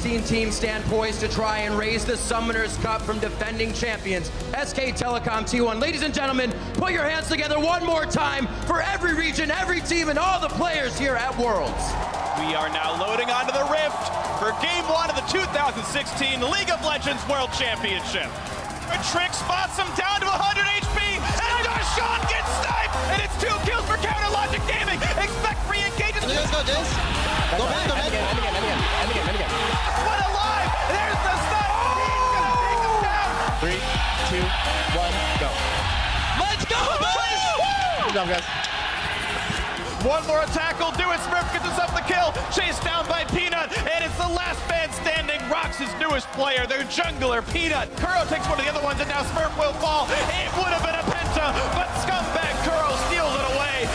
16 teams stand poised to try and raise the Summoners Cup from defending champions SK Telecom T1. Ladies and gentlemen, put your hands together one more time for every region, every team, and all the players here at Worlds. We are now loading onto the Rift for Game 1 of the 2016 League of Legends World Championship. Trick spots him down to 100 HP, and Darshan gets sniped, and it's 2 kills for Counter Logic Gaming. Expect free engagements. Let's go, Jace. Go back, go back. What alive! There's the snipe. He's gonna take him down. 3, 2, 1, go. Let's go, boys! Good job, guys. One more attack will do it. Smurf gets himself the kill. Chased down by Peanut, and it's the last man standing. Rox's newest player, their jungler, Peanut. Kuro takes one of the other ones, and now Smurf will fall. It would have been a penta, but scumbag Kuro steals it away.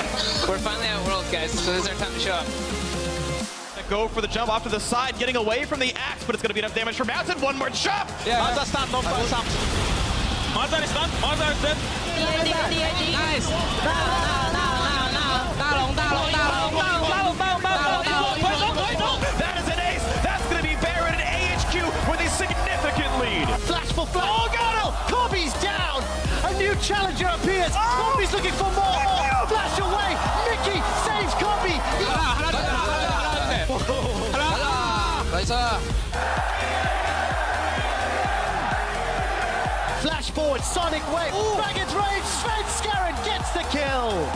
We're finally at Worlds, guys, so this is our time to show up. Go for the jump off to the side, getting away from the axe, but it's going to be enough damage for Mountain. One more chop. Martha stun, don't fight some. Martha is done. Martha is dead. Nice. That is an ace. That's going to be Baron and AHQ with a significant lead. Flash for flash. Oh, got him! Kobe's down! A new challenger appears. Kobe's looking for more. Flash away. Mickey saves Kobe. Flash forward, Sonic Wave, Dragon's Rage, Sven Scarron gets the kill!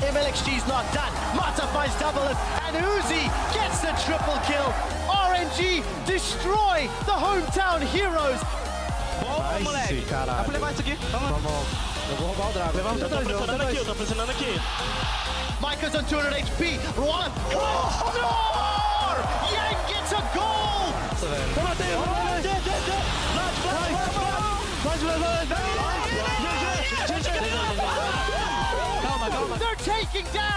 MLXG's not done, Mata finds double and Uzi gets the triple kill! RNG destroy the hometown heroes! Nice, caralho. Dá pra levar isso aqui? Vamos. Eu vou roubar o Drago. Levar um dois. Tô pressionando aqui. Micah's on 200 HP. One. Oh, no! Yang gets a goal! They're taking down